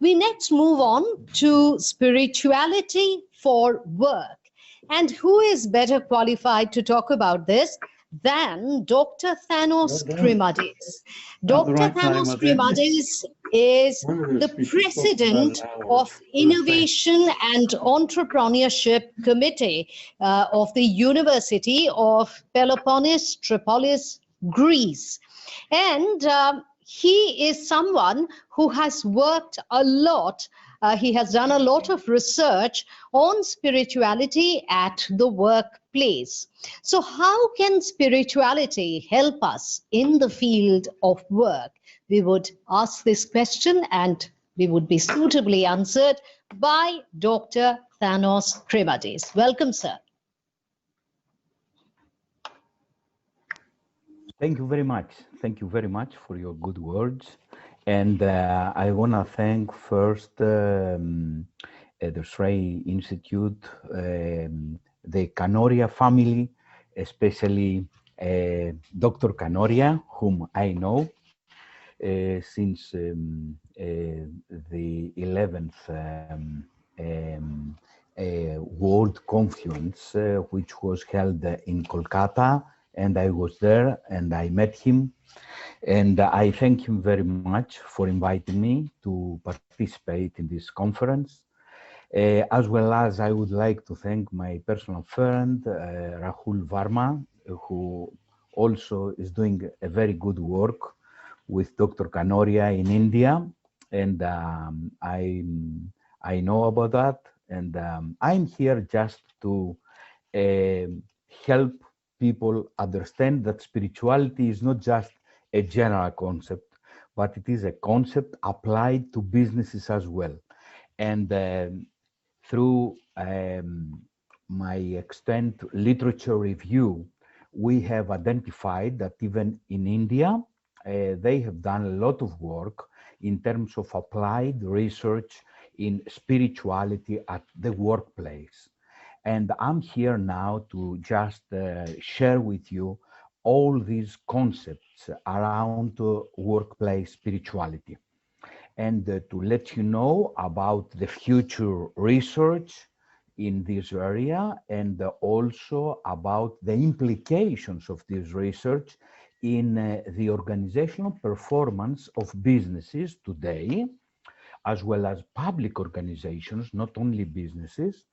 We next move on to spirituality for work. And who is better qualified to talk about this than Dr. Thanos Kriemadis? Dr. Thanos Kriemadis is the president of Innovation and Entrepreneurship Committee of the University of Peloponnese, Tripolis, Greece. And he is someone who has worked a lot. He has done a lot of research on spirituality at the workplace. So how can spirituality help us in the field of work? We would ask this question and we would be suitably answered by Dr. Thanos Kriemadis. Welcome, sir. Thank you very much. Thank you very much for your good words. And I want to thank first the Shrey Institute, the Canoria family, especially Dr. Canoria, whom I know since the 11th World Confluence, which was held in Kolkata. And I was there and I met him. And I thank him very much for inviting me to participate in this conference. As well as I would like to thank my personal friend, Rahul Varma, who also is doing a very good work with Dr. Kanoria in India. And I know about that. And I'm here just to help people understand that spirituality is not just a general concept, but it is a concept applied to businesses as well. And through my extent literature review, we have identified that even in India, they have done a lot of work in terms of applied research in spirituality at the workplace. And I'm here now to just share with you all these concepts around workplace spirituality. And to let you know about the future research in this area and also about the implications of this research in the organizational performance of businesses today, as well as public organizations, not only businesses.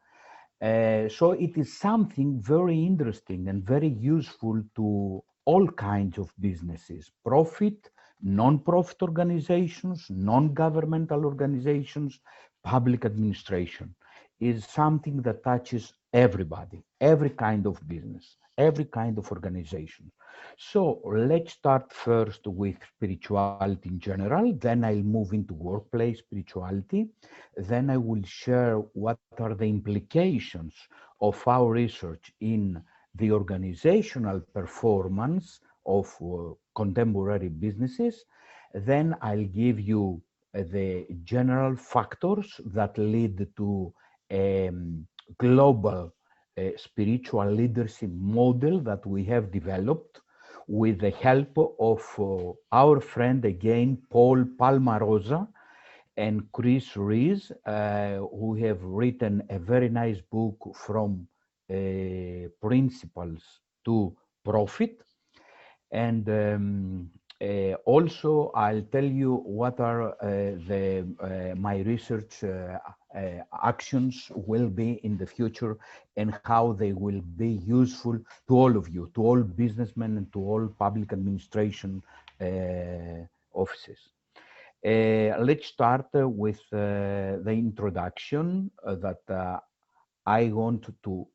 So it is something very interesting and very useful to all kinds of businesses, profit, non-profit organizations, non-governmental organizations, public administration. Is something that touches everybody, every kind of business, every kind of organization. So let's start first with spirituality in general, then I'll move into workplace spirituality, then I will share what are the implications of our research in the organizational performance of contemporary businesses, then I'll give you the general factors that lead to a global spiritual leadership model that we have developed with the help of our friend again, Paul Palmarosa and Chris Rees, who have written a very nice book from principles to profit. And also I'll tell you what are my research actions will be in the future and how they will be useful to all of you, to all businessmen and to all public administration offices. Let's start with the introduction that I want to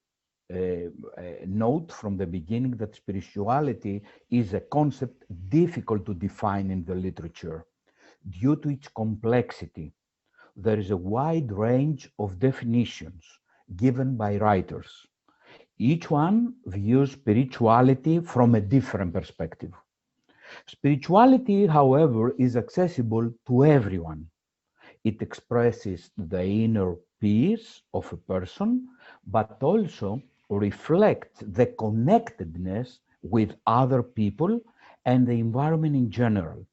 note from the beginning that spirituality is a concept difficult to define in the literature due to its complexity. There is a wide range of definitions given by writers. Each one views spirituality from a different perspective. Spirituality, however, is accessible to everyone. It expresses the inner peace of a person, but also reflects the connectedness with other people and the environment in general.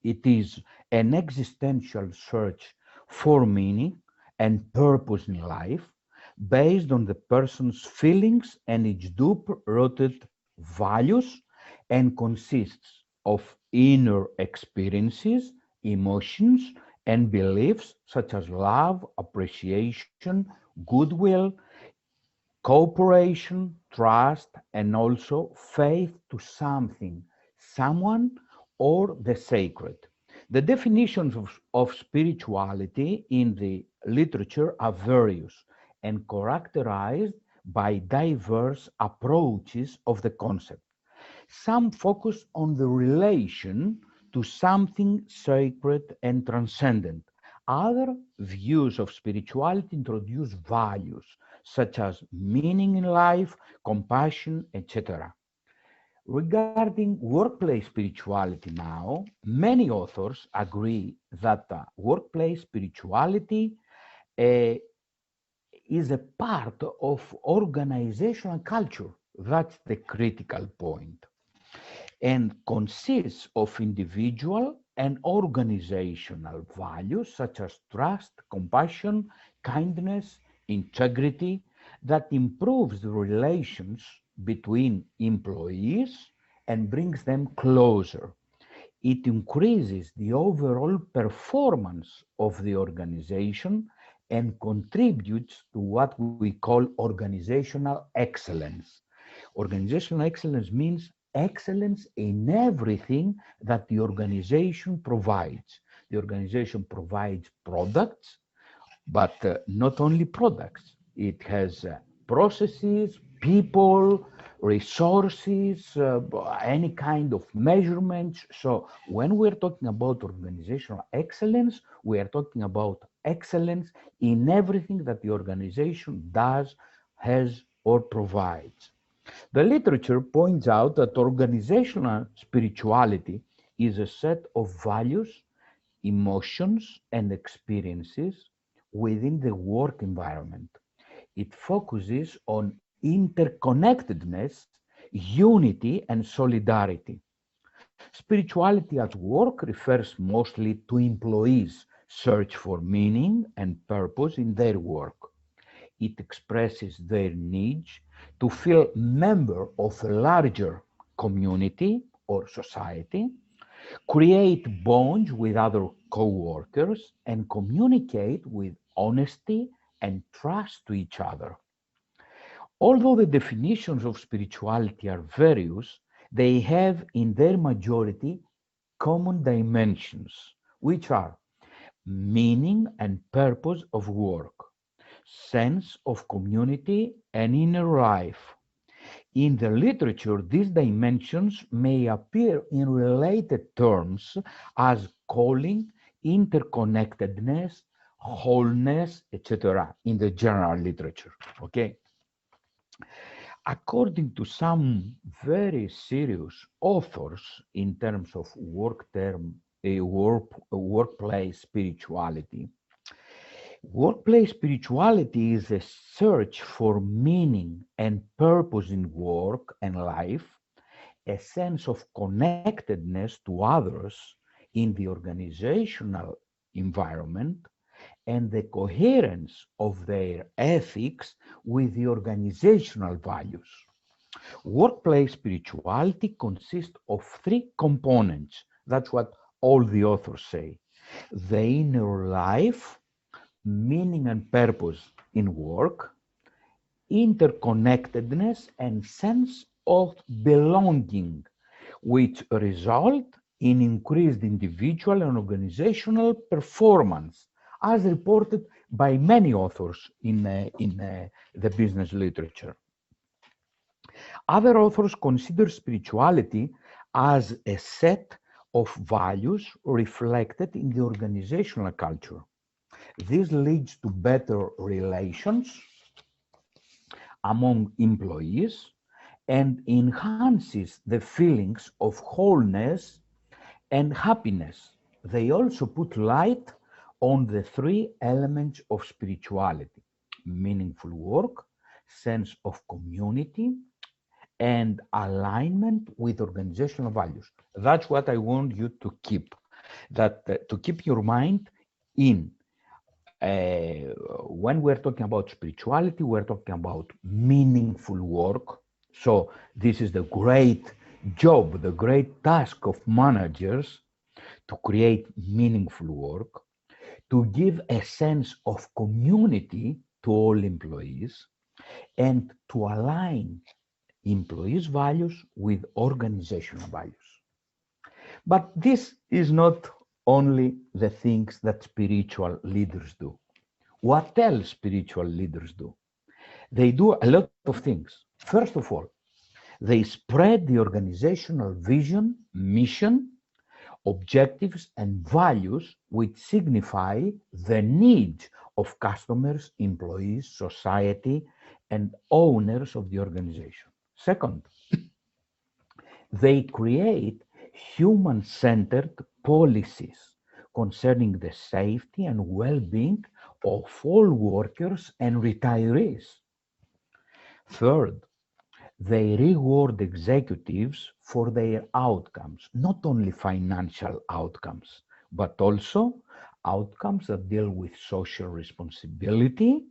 It is an existential search for meaning and purpose in life based on the person's feelings and its deep-rooted values and consists of inner experiences, emotions, and beliefs such as love, appreciation, goodwill, cooperation, trust, and also faith to something, someone, or the sacred. The definitions of spirituality in the literature are various and characterized by diverse approaches of the concept. Some focus on the relation to something sacred and transcendent. Other views of spirituality introduce values such as meaning in life, compassion, etc. Regarding workplace spirituality now, many authors agree that workplace spirituality uh, is a part of organizational culture. That's the critical point, and consists of individual and organizational values such as trust, compassion, kindness, integrity that improves the relations between employees and brings them closer. It increases the overall performance of the organization and contributes to what we call organizational excellence. Organizational excellence means excellence in everything that the organization provides. The organization provides products, but not only products. It has processes, people, resources, any kind of measurements. So when we're talking about organizational excellence, we are talking about excellence in everything that the organization does, has, or provides. The literature points out that organizational spirituality is a set of values, emotions, and experiences within the work environment. It focuses on interconnectedness, unity, and solidarity. Spirituality at work refers mostly to employees' search for meaning and purpose in their work. It expresses their needs to feel member of a larger community or society, create bonds with other co-workers, and communicate with honesty and trust to each other. Although the definitions of spirituality are various, they have in their majority common dimensions, which are meaning and purpose of work, sense of community and inner life. In the literature, these dimensions may appear in related terms as calling, interconnectedness, wholeness, etc. in the general literature. Okay. According to some very serious authors in terms of workplace spirituality, workplace spirituality is a search for meaning and purpose in work and life, a sense of connectedness to others in the organizational environment, and the coherence of their ethics with the organizational values. Workplace spirituality consists of three components. That's what all the authors say: the inner life, meaning and purpose in work, interconnectedness, and sense of belonging, which result in increased individual and organizational performance, as reported by many authors in the business literature. Other authors consider spirituality as a set of values reflected in the organizational culture. This leads to better relations among employees and enhances the feelings of wholeness and happiness. They also put light on the three elements of spirituality: meaningful work, sense of community, and alignment with organizational values. That's what I want you to keep. that to keep your mind in when we're talking about spirituality, we're talking about meaningful work. So this is the great job, the great task of managers to create meaningful work, to give a sense of community to all employees, and to align employees' values with organizational values. But this is not only the things that spiritual leaders do. What else spiritual leaders do? They do a lot of things. First of all, they spread the organizational vision, mission, objectives, and values which signify the needs of customers, employees, society, and owners of the organization. Second, they create human-centered policies concerning the safety and well-being of all workers and retirees. Third, they reward executives for their outcomes, not only financial outcomes, but also outcomes that deal with social responsibility,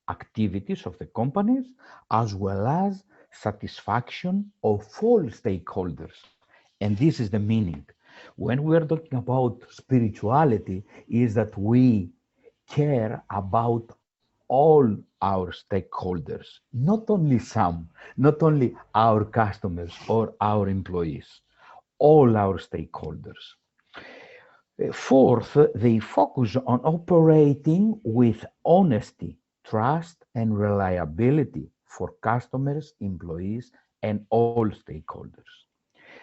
activities of the companies, as well as satisfaction of all stakeholders. And this is the meaning. When we're talking about spirituality, is that we care about all our stakeholders, not only some, not only our customers or our employees, all our stakeholders. Fourth, they focus on operating with honesty, trust, and reliability for customers, employees, and all stakeholders.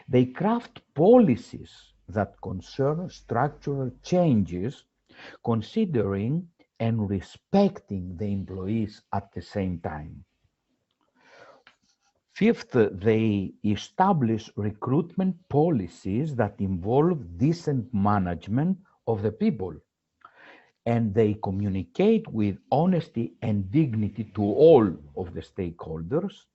They craft policies that concern structural changes, considering and respecting the employees at the same time. Fifth, they establish recruitment policies that involve decent management of the people, and they communicate with honesty and dignity to all of the stakeholders,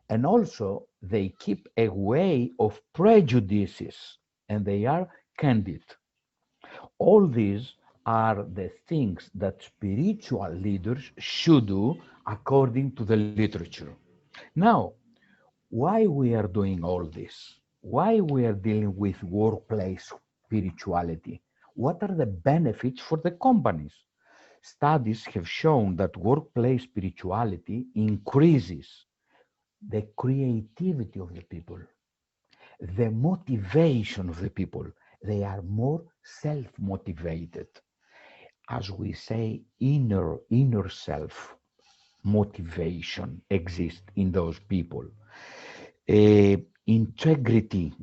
and also they keep away of prejudices, and they are candid. All these are the things that spiritual leaders should do according to the literature. Now, why we are doing all this? Why we are dealing with workplace spirituality? What are the benefits for the companies? Studies have shown that workplace spirituality increases the creativity of the people, the motivation of the people. They are more self-motivated. As we say, inner self motivation exists in those people. Integrity,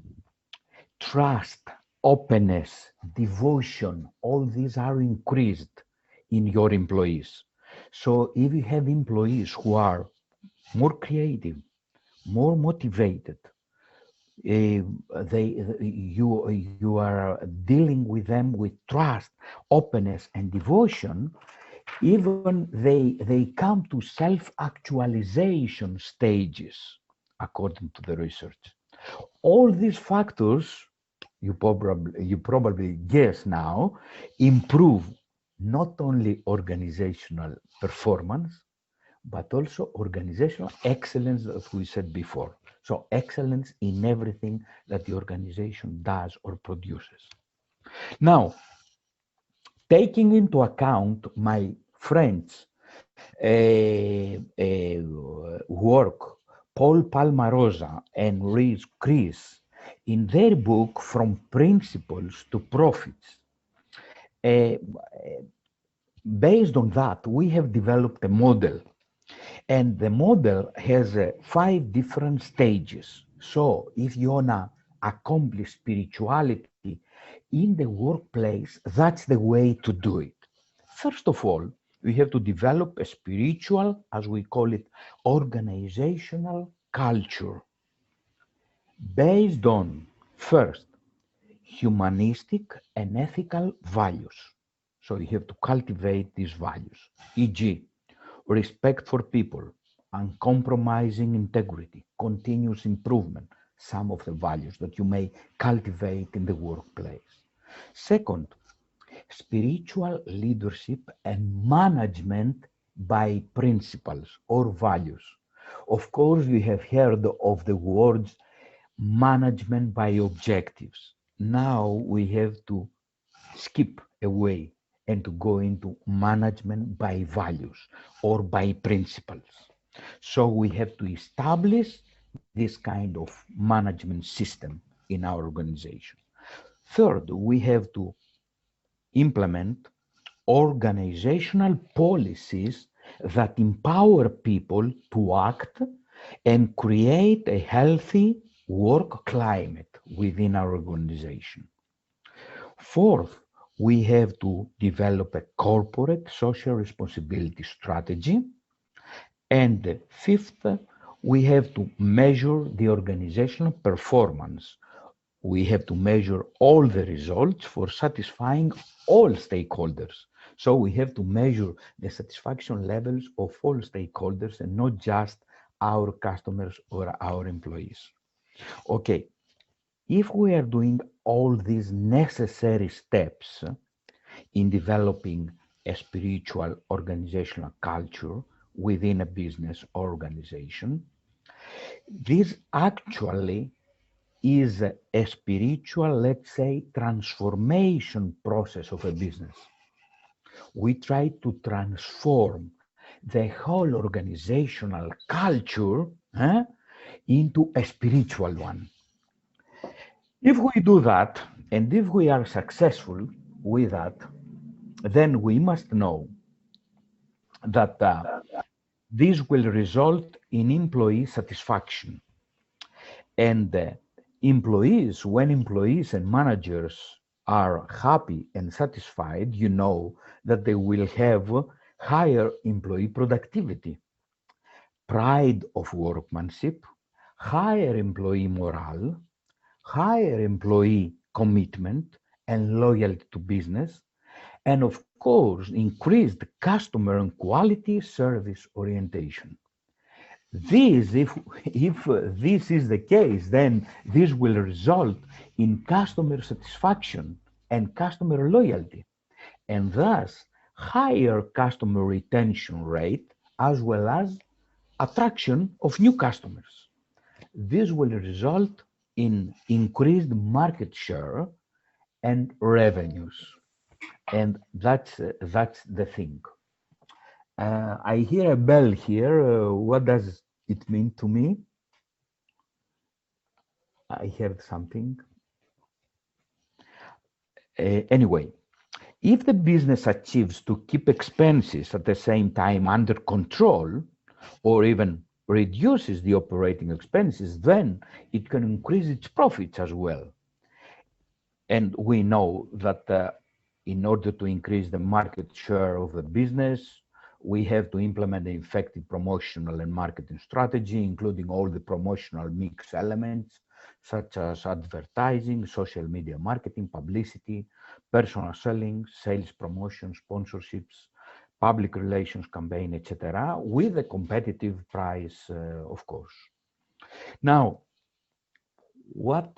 trust, openness, devotion, all these are increased in your employees. So if you have employees who are more creative, more motivated, you are dealing with them with trust, openness, and devotion, even they come to self-actualization stages, according to the research. All these factors, you probably guess now, improve not only organizational performance, but also organizational excellence, as we said before. So excellence in everything that the organization does or produces. Now, taking into account my friends' work, Paul Palmarosa and Chris, in their book From Principles to Profits, based on that, we have developed a model. And the model has 5 different stages. So if you want to accomplish spirituality in the workplace, that's the way to do it. First of all, we have to develop a spiritual, as we call it, organizational culture based on, first, humanistic and ethical values. So you have to cultivate these values, e.g., respect for people, uncompromising integrity, continuous improvement, some of the values that you may cultivate in the workplace. Second, spiritual leadership and management by principles or values. Of course, we have heard of the words management by objectives. Now we have to skip away and to go into management by values or by principles. So we have to establish this kind of management system in our organization. Third, we have to implement organizational policies that empower people to act and create a healthy work climate within our organization. Fourth, we have to develop a corporate social responsibility strategy. And fifth, we have to measure the organizational performance. We have to measure all the results for satisfying all stakeholders. So we have to measure the satisfaction levels of all stakeholders and not just our customers or our employees. Okay, if we are doing all these necessary steps in developing a spiritual organizational culture within a business organization, this actually is a spiritual, let's say, transformation process of a business. We try to transform the whole organizational culture into a spiritual one. If we do that, and if we are successful with that, then we must know that this will result in employee satisfaction. And when employees and managers are happy and satisfied, you know that they will have higher employee productivity, pride of workmanship, higher employee morale, higher employee commitment and loyalty to business, and of course, increased customer and quality service orientation. This, if this is the case, then this will result in customer satisfaction and customer loyalty, and thus higher customer retention rate as well as attraction of new customers. This will result in increased market share and revenues, and that's the thing. I hear a bell here. What does it mean to me? I heard something. Anyway, if the business achieves to keep expenses at the same time under control, or even reduces the operating expenses, then it can increase its profits as well. And we know that in order to increase the market share of the business, we have to implement an effective promotional and marketing strategy, including all the promotional mix elements, such as advertising, social media marketing, publicity, personal selling, sales promotion, sponsorships, public relations campaign, etc., with a competitive price, of course. Now, what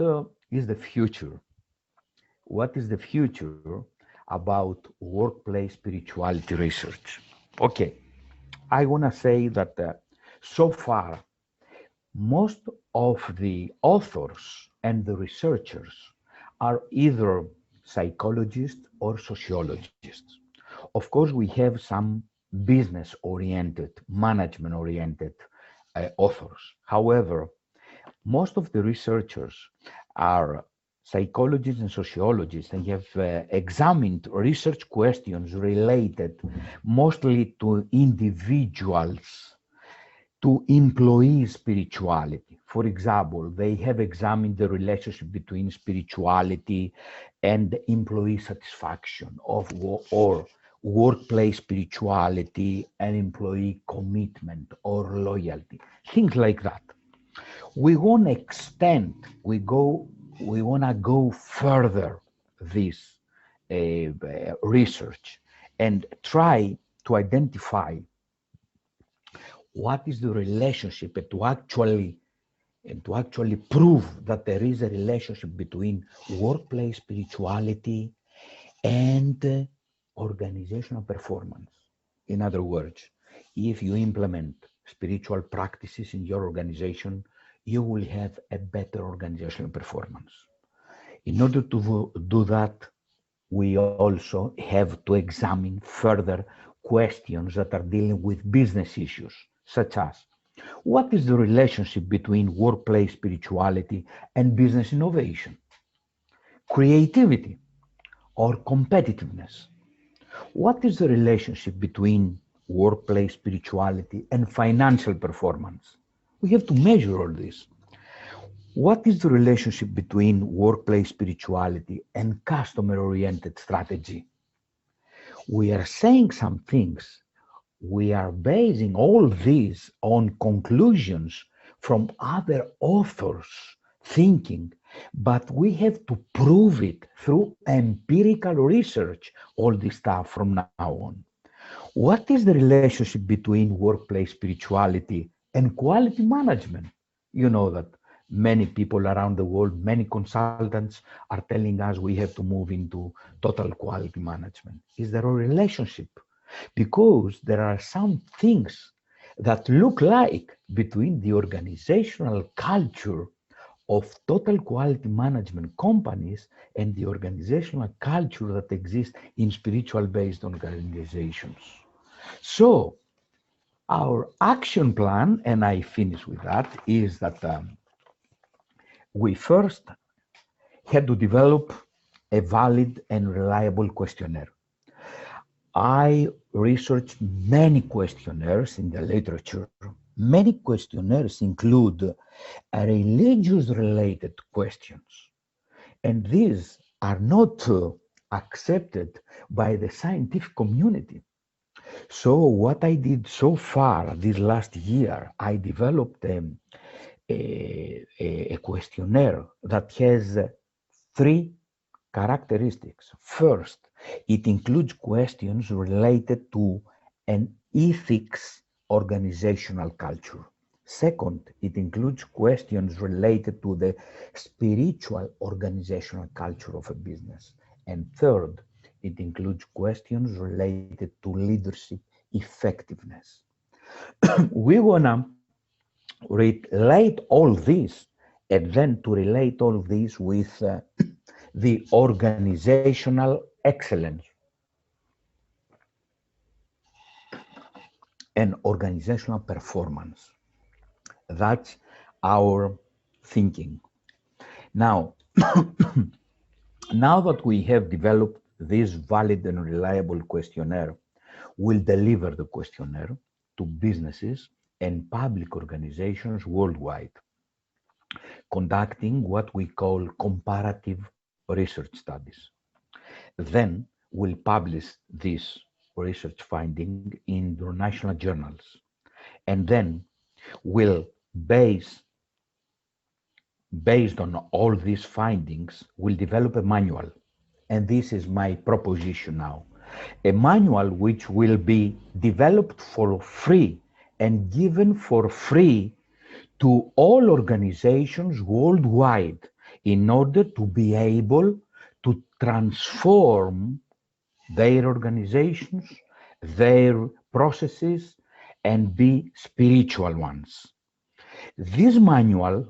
is the future? What is the future about workplace spirituality research? Okay, I want to say that so far, most of the authors and the researchers are either psychologists or sociologists. Of course, we have some business-oriented, management-oriented authors. However, most of the researchers are psychologists and sociologists and have examined research questions related mostly to individuals, to employee spirituality. For example, they have examined the relationship between spirituality and employee satisfaction or workplace spirituality and employee commitment or loyalty, things like that. We want to extend, we want to go further this research and try to identify what is the relationship and to actually and to actually prove that there is a relationship between workplace spirituality and organizational performance. In other words, if you implement spiritual practices in your organization, you will have a better organizational performance. In order to do that, we also have to examine further questions that are dealing with business issues, such as what is the relationship between workplace spirituality and business innovation, creativity, or competitiveness? What is the relationship between workplace spirituality and financial performance? We have to measure all this. What is the relationship between workplace spirituality and customer-oriented strategy? We are saying some things. We are basing all these on conclusions from other authors' thinking, but we have to prove it through empirical research, all this stuff from now on. What is the relationship between workplace spirituality and quality management? You know that many people around the world, many consultants are telling us we have to move into total quality management. Is there a relationship? Because there are some things that look like between the organizational culture of total quality management companies and the organizational culture that exists in spiritual based organizations. So our action plan, and I finish with that, is that we first had to develop a valid and reliable questionnaire. I researched many questionnaires in the literature. Many questionnaires include religious-related questions, and these are not accepted by the scientific community. So what I did so far this last year, I developed a questionnaire that has three characteristics. First, it includes questions related to an ethics organizational culture. Second, it includes questions related to the spiritual organizational culture of a business. And third, it includes questions related to leadership effectiveness. We wanna relate all this and then to relate all this with the organizational excellence and organizational performance. That's our thinking. Now, now that we have developed this valid and reliable questionnaire, we'll deliver the questionnaire to businesses and public organizations worldwide, conducting what we call comparative research studies. Then we'll publish this research finding in international journals, and then we'll based on all these findings, we'll develop a manual. And this is my proposition now. A manual which will be developed for free and given for free to all organizations worldwide in order to be able to transform their organizations, their processes, and be spiritual ones. This manual,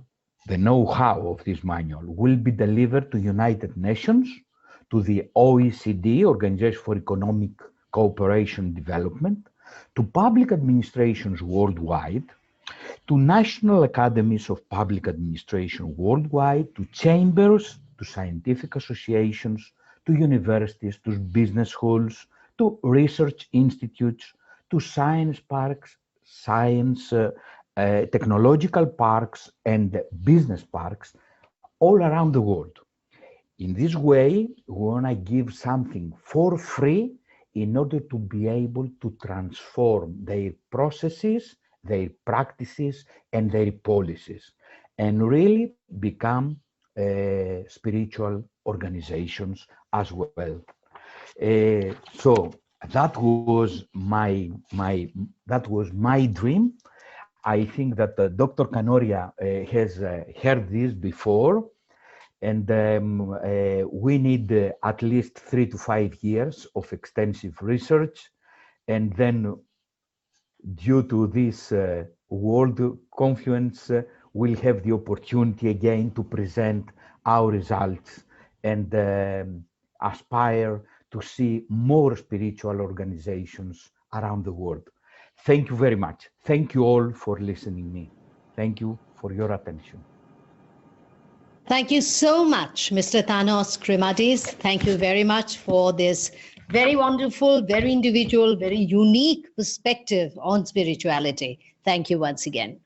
the know-how of this manual, will be delivered to United Nations, to the OECD, Organization for Economic Cooperation and Development, to public administrations worldwide, to national academies of public administration worldwide, to chambers, to scientific associations, to universities, to business schools, to research institutes, to science parks, technological parks, and business parks all around the world. In this way, we want to give something for free in order to be able to transform their processes, their practices, and their policies, and really become spiritual organizations as well. So that was my dream. I think that Dr. Canoria has heard this before, and we need at least 3 to 5 years of extensive research, and then due to this World Confluence, we'll have the opportunity again to present our results and aspire to see more spiritual organizations around the world. Thank you very much. Thank you all for listening to me. Thank you for your attention. Thank you so much, Mr. Thanos Kriemadis. Thank you very much for this very wonderful, very individual, very unique perspective on spirituality. Thank you once again.